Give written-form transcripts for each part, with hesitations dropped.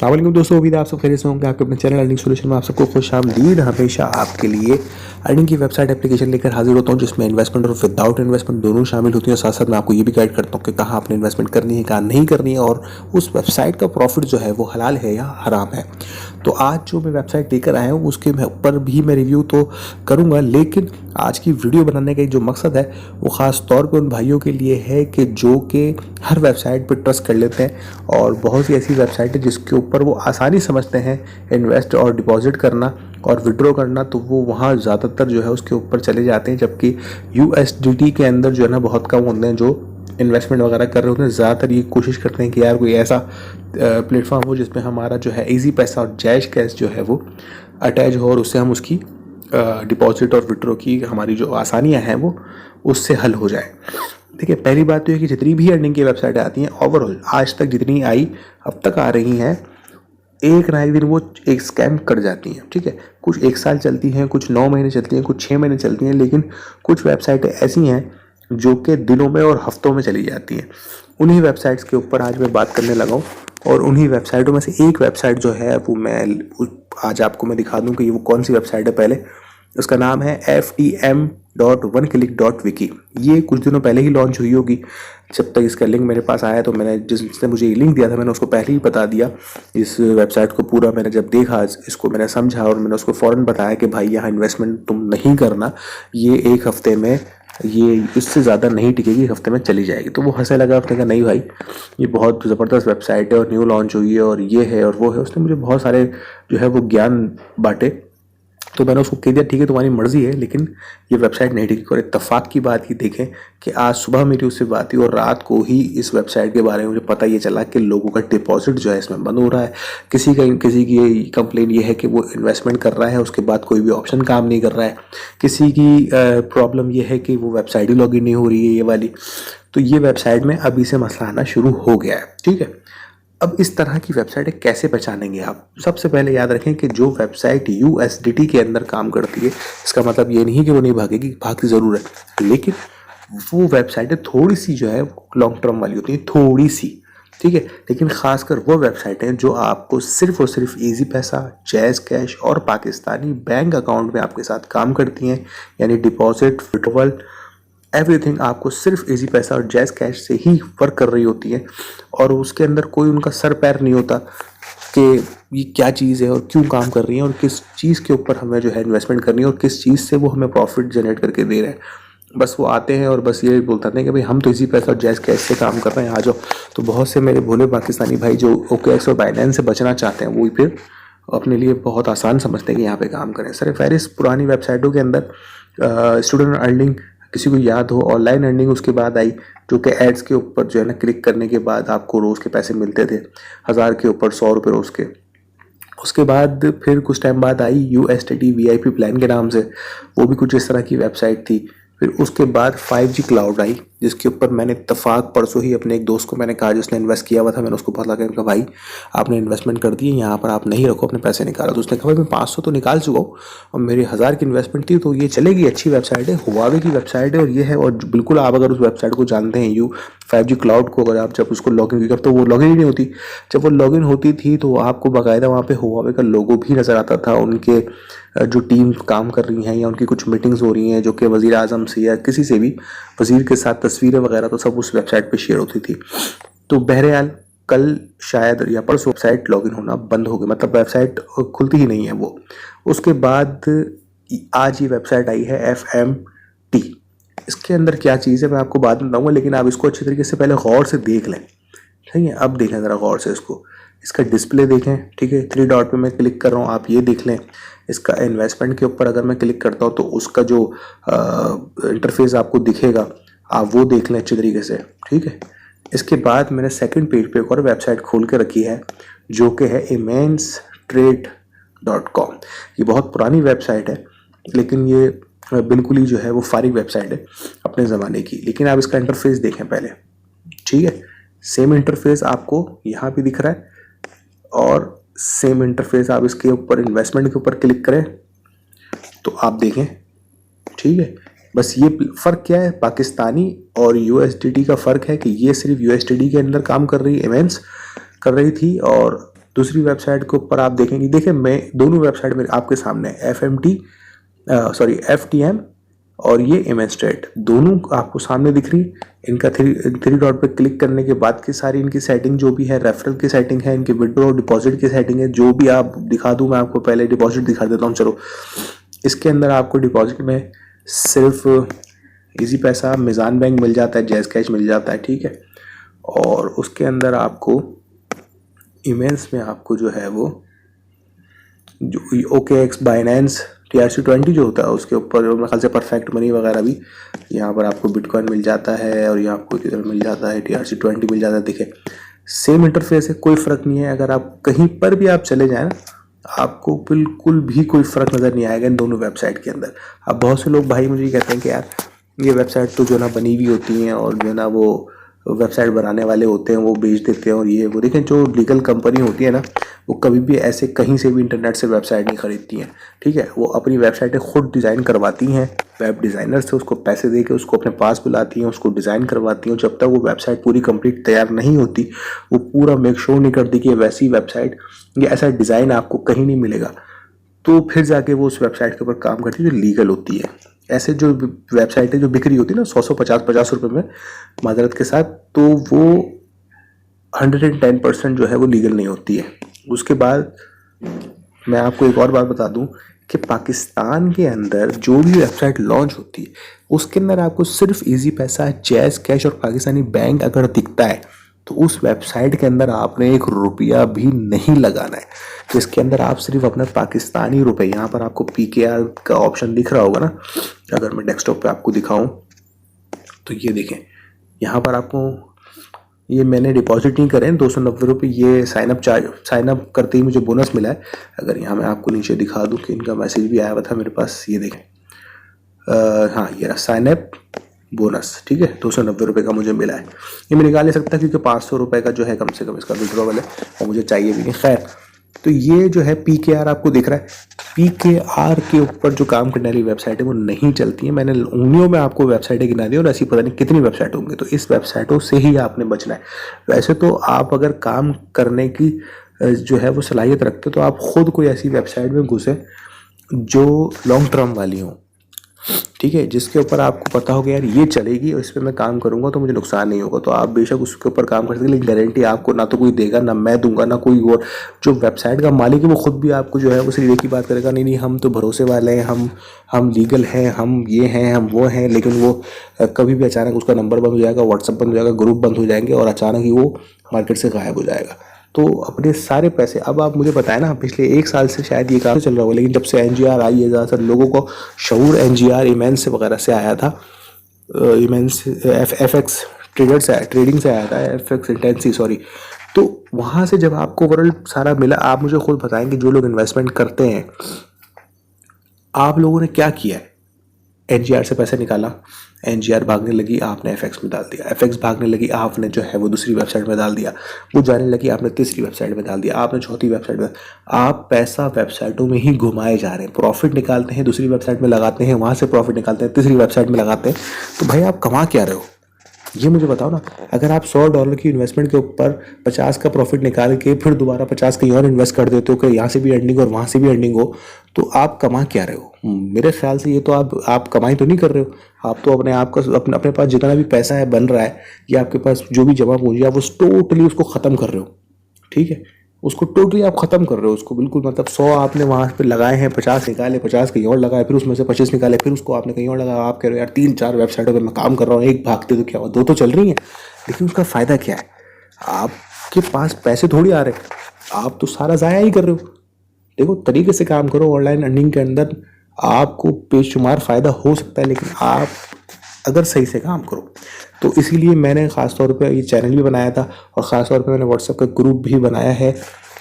अस्सलाम वालेकुम दोस्तों, उम्मीद है आप सब खैरियत से होंगे। आपके अपने चैनल अर्निंग सॉल्यूशन में आप सबको खुशामदीद। हमेशा आपके लिए अर्निंग की वेबसाइट एप्लीकेशन लेकर हाजिर होता हूं, जिसमें इन्वेस्टमेंट और विदाउट इन्वेस्टमेंट दोनों शामिल होती हैं। साथ साथ मैं आपको ये भी गाइड करता हूं कि कहाँ आपने इन्वेस्टमेंट करनी है, कहाँ नहीं करनी है, और उस वेबसाइट का प्रॉफिट जो है वो हलाल है या हराम है। तो आज जो मैं वेबसाइट लेकर आया हूँ उसके ऊपर भी मैं रिव्यू तो करूँगा, लेकिन आज की वीडियो बनाने का जो मकसद है वो ख़ास तौर पे उन भाइयों के लिए है कि जो कि हर वेबसाइट पर ट्रस्ट कर लेते हैं, और बहुत सी ऐसी वेबसाइट है जिसके ऊपर वो आसानी समझते हैं इन्वेस्ट और डिपॉजिट करना और विड्रॉ करना, तो वो वहाँ ज़्यादातर जो है उसके ऊपर चले जाते हैं। जबकि USDT के अंदर जो है ना बहुत कम होते हैं जो इन्वेस्टमेंट वगैरह कर रहे होते हैं। ज़्यादातर ये कोशिश करते हैं कि यार कोई ऐसा प्लेटफॉर्म हो जिसमें हमारा जो है इजी पैसा और जैश कैश जो है वो अटैच हो, और उससे हम उसकी डिपॉजिट और विड्रॉ की हमारी जो आसानियां हैं वो उससे हल हो जाए। देखिए, पहली बात तो ये कि जितनी भी अर्निंग की वेबसाइटें आती हैं ओवरऑल आज तक जितनी आई अब तक आ रही हैं, एक ना एक दिन वो एक स्कैम कर जाती हैं। ठीक है, कुछ 1 साल चलती हैं, कुछ 9 महीने चलती हैं, कुछ 6 महीने चलती हैं, लेकिन कुछ वेबसाइटें ऐसी हैं जो कि दिनों में और हफ्तों में चली जाती हैं। उन्हीं वेबसाइट्स के ऊपर आज मैं बात करने लगा हूँ, और उन्हीं वेबसाइटों में से एक वेबसाइट जो है वो मैं आज आपको मैं दिखा दूँ कि वो कौन सी वेबसाइट है। पहले उसका नाम है FTM.oneclick.wiki। ये कुछ दिनों पहले ही लॉन्च हुई होगी। जब तक इसका लिंक मेरे पास आया तो मैंने जिसने मुझे ये लिंक दिया था मैंने उसको पहले ही बता दिया। इस वेबसाइट को पूरा मैंने जब देखा, इसको मैंने समझा और मैंने उसको फ़ौरन बताया कि भाई यहाँ इन्वेस्टमेंट तुम नहीं करना, ये 1 हफ्ते में ये इससे ज़्यादा नहीं टिकेगी, 1 हफ्ते में चली जाएगी। तो वो हंसने लगा, उसने कहा नहीं भाई ये बहुत ज़बरदस्त वेबसाइट है और न्यू लॉन्च हुई है और ये है और वो है। उसने मुझे बहुत सारे जो है वो ज्ञान बांटे। तो मैंने उसको कह दिया ठीक है तुम्हारी मर्ज़ी है, लेकिन ये वेबसाइट नहीं टिकी। और इत्तेफाक की बात ये देखें कि आज सुबह मेरी उससे बात हुई और रात को ही इस वेबसाइट के बारे में मुझे पता ये चला कि लोगों का डिपॉजिट जो है इसमें बंद हो रहा है। किसी की कंप्लेन ये है कि वो इन्वेस्टमेंट कर रहा है, उसके बाद कोई भी ऑप्शन काम नहीं कर रहा है। किसी की प्रॉब्लम ये है कि वो वेबसाइट ही लॉगिन नहीं हो रही है, ये वाली। तो ये वेबसाइट में अभी से मसला आना शुरू हो गया है। ठीक है, अब इस तरह की वेबसाइटें कैसे पहचानेंगे आप? सबसे पहले याद रखें कि जो वेबसाइट USDT के अंदर काम करती है, इसका मतलब ये नहीं कि वो नहीं भागेगी, भागती ज़रूर है, लेकिन वो वेबसाइटें थोड़ी सी जो है लॉन्ग टर्म वाली होती हैं, थोड़ी सी। ठीक है, लेकिन ख़ासकर वो वेबसाइटें जो आपको सिर्फ और सिर्फ इजी पैसा, जैज़ कैश और पाकिस्तानी बैंक अकाउंट में आपके साथ काम करती हैं, यानी डिपॉजिट, विड्रॉवल, एवरीथिंग आपको सिर्फ इजी पैसा और जैज़ कैश से ही वर्क कर रही होती है, और उसके अंदर कोई उनका सर पैर नहीं होता कि ये क्या चीज़ है और क्यों काम कर रही है और किस चीज़ के ऊपर हमें जो है इन्वेस्टमेंट करनी है और किस चीज़ से वो हमें प्रॉफिट जनरेट करके दे रहे हैं। बस वो आते हैं और बस ये बोलते हैं कि भाई हम तो इसी पैसा और जैज़ कैश से काम कर रहे हैं, आ जाओ। तो बहुत से मेरे भोले पाकिस्तानी भाई जो OKX और बाइनेंस से बचना चाहते हैं, वो फिर अपने लिए बहुत आसान समझते हैं कि यहाँ पे काम करें। सर फहरिस्त पुरानी वेबसाइटों के अंदर स्टूडेंट अर्निंग किसी को याद हो, ऑनलाइन अर्निंग उसके बाद आई, जो कि एड्स के ऊपर जो है ना क्लिक करने के बाद आपको रोज़ के पैसे मिलते थे, 1000 के ऊपर 100 रुपये रोज़ के। उसके बाद फिर कुछ टाइम बाद आई USDT VIP प्लान के नाम से, वो भी कुछ इस तरह की वेबसाइट थी। फिर उसके बाद 5G क्लाउड आई, जिसके ऊपर मैंने इत्तेफाक परसों ही अपने एक दोस्त को मैंने कहा जिसने इन्वेस्ट किया हुआ था, मैंने उसको पता लगा भाई आपने इन्वेस्टमेंट कर दी है, यहाँ पर आप नहीं रखो, अपने पैसे निकालो। तो उसने कहा भाई मैं 500 तो निकाल चुका हूँ और मेरी 1000 की इन्वेस्टमेंट थी, तो ये चलेगी, अच्छी वेबसाइट है, हुआवे की वेबसाइट है और ये है। और बिल्कुल आप अगर उस वेबसाइट को जानते हैं 5G क्लाउड को, अगर आप जब उसको लॉगिन किया तो वो लॉगिन ही नहीं होती। जब वो लॉगिन होती थी तो आपको बाकायदा वहाँ पे हुआवे का लोगो भी नज़र आता था, उनके जो टीम काम कर रही हैं या उनकी कुछ मीटिंग्स हो रही हैं जो कि वज़ीर आज़म से या किसी से भी वज़ीर के साथ तस्वीरें वगैरह तो सब उस वेबसाइट पे शेयर होती थी। तो बहरहाल कल शायद या परसों वेबसाइट लॉगिन होना बंद हो गई, मतलब वेबसाइट खुलती ही नहीं है वो। उसके बाद आज ये वेबसाइट आई है FMT। इसके अंदर क्या चीज़ है मैं आपको बाद में बताऊँगा, लेकिन आप इसको अच्छी तरीके से पहले गौर से देख लें। ठीक है, अब देखें ज़रा गौर से इसको, इसका डिस्प्ले देखें। ठीक है, 3 डॉट पे मैं क्लिक कर रहा हूँ, आप ये देख लें। इसका इन्वेस्टमेंट के ऊपर अगर मैं क्लिक करता हूँ तो उसका जो इंटरफेस आपको दिखेगा आप वो देख लें अच्छी तरीके से। ठीक है, इसके बाद मैंने सेकंड पेज पे एक और वेबसाइट खोल के रखी है जो कि है immensetrade.com। ये बहुत पुरानी वेबसाइट है, लेकिन ये बिल्कुल ही जो है वो फारिग वेबसाइट है अपने ज़माने की। लेकिन आप इसका इंटरफेस देखें पहले। ठीक है, सेम इंटरफेस आपको यहाँ भी दिख रहा है और सेम इंटरफेस आप इसके ऊपर इन्वेस्टमेंट के ऊपर क्लिक करें तो आप देखें। ठीक है, बस ये फ़र्क क्या है, पाकिस्तानी और USDT का फ़र्क है कि ये सिर्फ USDT के अंदर काम कर रही है, इमेंस कर रही थी, और दूसरी वेबसाइट के ऊपर आप देखेंगे, देखिए मैं दोनों वेबसाइट मेरे आपके सामने है, FTM और ये इमेस्टेट दोनों आपको सामने दिख रही। इनका थ्री डॉट पे क्लिक करने के बाद की सारी इनकी सेटिंग जो भी है, रेफरल की सेटिंग है, इनके विड्रॉ और डिपॉजिट की सेटिंग है, जो भी आप दिखा दूं मैं आपको। पहले डिपॉजिट दिखा देता हूँ चलो। इसके अंदर आपको डिपॉजिट में सिर्फ इजी पैसा, मिज़ान बैंक मिल जाता है, जैज़ कैश मिल जाता है, ठीक है। और उसके अंदर आपको इमेंस में आपको जो है वो जो OKX, बाइनेंस, TRC20 जो होता है उसके ऊपर मेरे ख्याल से परफेक्ट मनी वगैरह भी यहाँ पर आपको बिटकॉइन मिल जाता है, और यहाँ आपको इधर मिल जाता है TRC20 मिल जाता है। देखिए सेम इंटरफेस है, कोई फ़र्क नहीं है। अगर आप कहीं पर भी आप चले जाएँ ना, आपको बिल्कुल भी कोई फ़र्क नज़र नहीं आएगा इन दोनों वेबसाइट के अंदर। अब बहुत से लोग भाई मुझे कहते हैं कि यार ये वेबसाइट तो जो ना बनी हुई होती हैं, और जो ना वो वेबसाइट बनाने वाले होते हैं वो बेच देते हैं, और ये वो। देखें जो लीगल कंपनी होती है ना, वो कभी भी ऐसे कहीं से भी इंटरनेट से वेबसाइट नहीं खरीदती हैं, ठीक है। वो अपनी वेबसाइटें खुद डिज़ाइन करवाती हैं, वेब डिज़ाइनर से उसको पैसे दे के उसको अपने पास बुलाती हैं, उसको डिज़ाइन करवाती हैं। जब तक वो वेबसाइट पूरी कंप्लीट तैयार नहीं होती, वो पूरा मेक श्योर नहीं करती कि वैसी वेबसाइट या ऐसा डिज़ाइन आपको कहीं नहीं मिलेगा, तो फिर जाके वो उस वेबसाइट के ऊपर काम करती है जो लीगल होती है। ऐसे जो वेबसाइटें जो बिक्री होती है ना 100 50 रुपए में माजरत के साथ, तो वो 110% जो है वो लीगल नहीं होती है। उसके बाद मैं आपको एक और बात बता दूं कि पाकिस्तान के अंदर जो भी वेबसाइट लॉन्च होती है उसके अंदर आपको सिर्फ इजी पैसा, जैज़ कैश और पाकिस्तानी बैंक अगर दिखता है तो उस वेबसाइट के अंदर आपने 1 रुपया भी नहीं लगाना है। तो इसके अंदर आप सिर्फ अपना पाकिस्तानी रुपए, यहाँ पर आपको PKR का ऑप्शन दिख रहा होगा ना, अगर मैं डेस्कटॉप पे आपको दिखाऊं तो ये देखें, यहाँ पर आपको ये मैंने डिपॉजिट नहीं करे 290 रुपये, ये साइनअप करते ही मुझे बोनस मिला है। अगर यहाँ मैं आपको नीचे दिखा दूँ कि इनका मैसेज भी आया हुआ था मेरे पास, ये देखें, हाँ ये रहा साइनअप बोनस, ठीक है, 290 रुपये का मुझे मिला है। ये मैं निकाल नहीं सकता क्योंकि 500 रुपये का जो है कम से कम इसका विड्रॉवल है, और मुझे चाहिए भी नहीं। खैर, तो ये जो है PKR आपको दिख रहा है, PKR के ऊपर जो काम करने वाली वेबसाइट है वो नहीं चलती है। मैंने उंगलियों में आपको वेबसाइटें गिना दी और ऐसी पता नहीं कितनी वेबसाइट होंगी, तो इस वेबसाइटों से ही आपने बचना है। वैसे तो आप अगर काम करने की जो है वो सलाहियत रखते हो तो आप खुद कोई ऐसी वेबसाइट में घुसे जो लॉन्ग टर्म वाली हो, ठीक है, जिसके ऊपर आपको पता होगा यार ये चलेगी और इस पर मैं काम करूंगा तो मुझे नुकसान नहीं होगा, तो आप बेशक उसके ऊपर काम कर सकते हैं। लेकिन गारंटी आपको ना तो कोई देगा, ना मैं दूंगा, ना कोई और। जो वेबसाइट का मालिक है वो खुद भी आपको जो है वो सिर्फ एक ही बात करेगा, नहीं नहीं हम तो भरोसे वाले हैं, हम लीगल हैं, हम ये हैं, हम वो हैं। लेकिन वो कभी भी अचानक उसका नंबर बंद हो जाएगा, व्हाट्सअप बंद हो जाएगा, ग्रुप बंद हो जाएंगे, और अचानक ही वो मार्केट से गायब हो जाएगा। तो अपने सारे पैसे, अब आप मुझे बताएं ना, पिछले 1 साल से शायद ये काम चल रहा होगा, लेकिन जब से NGR आई है, ज़्यादातर लोगों को शऊर NGR इमेंस वगैरह से आया था, इमेंस FX ट्रेडर से ट्रेडिंग से आया था, FX इंटेंसी सॉरी। तो वहाँ से जब आपको ओवरऑल सारा मिला, आप मुझे खुद बताएंगे जो लोग इन्वेस्टमेंट करते हैं, आप लोगों ने क्या किया है? NGR से पैसे निकाला, NGR भागने लगी, आपने FX में डाल दिया, FX भागने लगी, आपने जो है वो दूसरी वेबसाइट में डाल दिया, वो जाने लगी, आपने तीसरी वेबसाइट में डाल दिया, आपने चौथी वेबसाइट में। आप पैसा वेबसाइटों में ही घुमाए जा रहे हैं। प्रॉफिट निकालते हैं, दूसरी वेबसाइट में लगाते हैं, वहाँ से प्रॉफिट निकालते हैं, तीसरी वेबसाइट में लगाते हैं। तो भाई आप कमा क्या रहे हो, ये मुझे बताओ ना। अगर आप $100 की इन्वेस्टमेंट के ऊपर 50 का प्रॉफिट निकाल के फिर दोबारा 50 कहीं और इन्वेस्ट कर देते हो कि यहाँ से भी अर्निंग और वहाँ से भी अर्निंग हो, तो आप कमा क्या रहे हो? मेरे ख्याल से ये तो आप कमाई तो नहीं कर रहे हो। आप तो अपने आप का अपने पास जितना भी पैसा है बन रहा है, या आपके पास जो भी जमा पूंजी है, आप उस टोटली उसको ख़त्म कर रहे हो, ठीक है, उसको टोटली आप ख़त्म कर रहे हो उसको, बिल्कुल। मतलब 100 आपने वहाँ पे लगाए हैं, 50 निकाले, 50 कहीं और लगाए, फिर उसमें से 25 निकाले, फिर उसको आपने कहीं और लगाया। आप कह रहे हो यार 3-4 वेबसाइटों पे मैं काम कर रहा हूँ, एक भागते तो क्या हुआ, 2 तो चल रही हैं, लेकिन उसका फ़ायदा क्या है? आपके पास पैसे थोड़ी आ रहे, आप तो सारा ज़ाया ही कर रहे हो। देखो तरीके से काम करो, ऑनलाइन अर्निंग के अंदर आपको बेशुमार फ़ायदा हो सकता है, लेकिन आप अगर सही से काम करो। तो इसीलिए मैंने ख़ास तौर पे ये चैनल भी बनाया था, और ख़ास तौर पे मैंने व्हाट्सएप का ग्रुप भी बनाया है,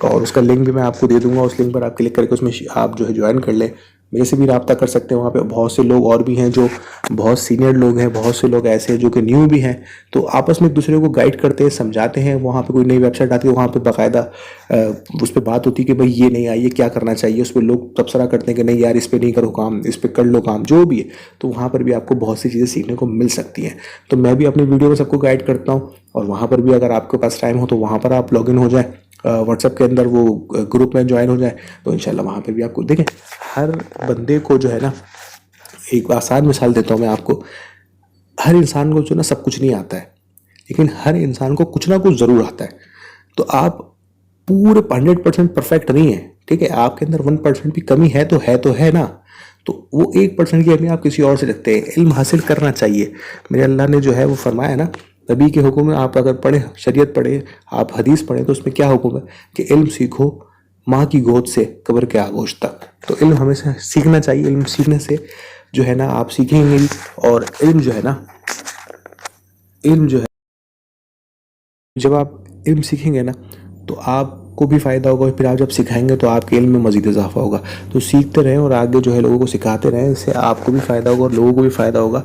और उसका लिंक भी मैं आपको दे दूंगा। उस लिंक पर आप क्लिक करके उसमें आप जो है ज्वाइन कर लें, मेरे से भी रब्ता कर सकते हैं। वहाँ पे बहुत से लोग और भी हैं जो बहुत सीनियर लोग हैं, बहुत से लोग ऐसे हैं जो कि न्यू भी हैं, तो आपस में एक दूसरे को गाइड करते हैं, समझाते हैं। वहाँ पे कोई नई वेबसाइट आती है, वहाँ पे बाकायदा उस पर बात होती है कि भाई ये नहीं आई, ये क्या करना चाहिए। उस पर लोग तबसरा करते हैं कि नहीं यार इस पर नहीं करो काम, इस पर कर लो काम, जो भी है। तो वहाँ पर भी आपको बहुत सी चीज़ें सीखने को मिल सकती हैं। तो मैं भी अपनी वीडियो में सबको गाइड करता हूँ, और वहाँ पर भी अगर आपके पास टाइम हो तो वहाँ पर आप लॉगिन हो जाए, व्हाट्सएप के अंदर वो ग्रुप में ज्वाइन हो जाए तो इंशाल्लाह वहाँ पे भी आपको देखें। हर बंदे को जो है ना, एक आसान मिसाल देता हूँ मैं आपको, हर इंसान को जो ना सब कुछ नहीं आता है, लेकिन हर इंसान को कुछ ना कुछ ज़रूर आता है। तो आप पूरे 100% परफेक्ट नहीं है, ठीक है, आपके अंदर 1% भी कमी है तो है ना, तो वो 1% की कमी आप किसी और से रखते हैं। इल्म हासिल करना चाहिए। मेरे अल्लाह ने जो है वो फरमाया ना, नबी के हुक्म में आप अगर पढ़े, शरीयत पढ़े, आप हदीस पढ़े, तो उसमें क्या हुक्म है कि इल्म सीखो माँ की गोद से कब्र के आगोश तक। तो इल्म हमेशा सीखना चाहिए। इल्म सीखने से जो है ना आप सीखेंगे भी, और इल्म जो है ना, इल्म जो है, जब आप इल्म सीखेंगे ना तो आपको भी फ़ायदा होगा, फिर आप जब सिखाएंगे तो आपके इल्म में मज़ीद इजाफा होगा। तो सीखते रहें और आगे जो है लोगों को सिखाते रहें, इससे आपको भी फ़ायदा होगा और लोगों को भी फ़ायदा होगा।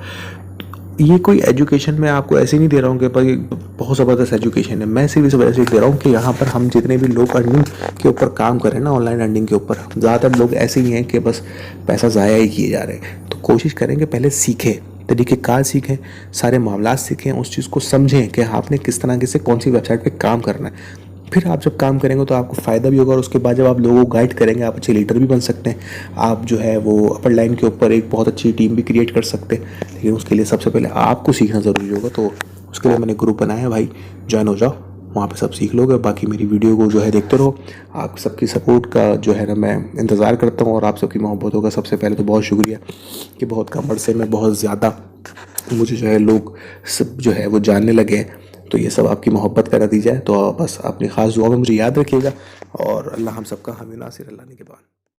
ये कोई एजुकेशन मैं आपको ऐसे नहीं दे रहा हूँ कि भाई बहुत ज़बरदस्त एजुकेशन है, मैं सिर्फ इस वजह से दे रहा हूँ कि यहाँ पर हम जितने भी लोग अर्निंग के ऊपर काम करें ना, ऑनलाइन अर्निंग के ऊपर, ज़्यादातर लोग ऐसे ही हैं कि बस पैसा ज़ाया ही किए जा रहे हैं। तो कोशिश करें कि पहले सीखें, तरीक़ेकार सीखें, सारे मामलात सीखें, उस चीज़ को समझें कि आपने किस तरह से कौन सी वेबसाइट पे काम करना है। फिर आप जब काम करेंगे तो आपको फ़ायदा भी होगा, और उसके बाद जब आप लोगों को गाइड करेंगे, आप अच्छे लीडर भी बन सकते हैं। आप जो है वो अपर लाइन के ऊपर एक बहुत अच्छी टीम भी क्रिएट कर सकते हैं, लेकिन उसके लिए सबसे पहले आपको सीखना ज़रूरी होगा। तो उसके लिए मैंने ग्रुप बनाया है भाई, ज्वाइन हो जाओ, वहाँ पे सब सीख लोगे। बाकी मेरी वीडियो को जो है देखते रहो। आप सबकी सपोर्ट का जो है ना मैं इंतज़ार करता हूँ, और आप सबकी मोहब्बतों का सबसे पहले तो बहुत शुक्रिया कि बहुत कम अरसे में बहुत ज़्यादा मुझे जो है लोग सब जो है वो जानने लगे हैं। तो ये सब आपकी मोहब्बत का नतीजा है। तो बस अपनी ख़ास दुआ में मुझे याद रखिएगा, और अल्लाह हम सबका हामी नासिर, अल्लाह ने के बाद।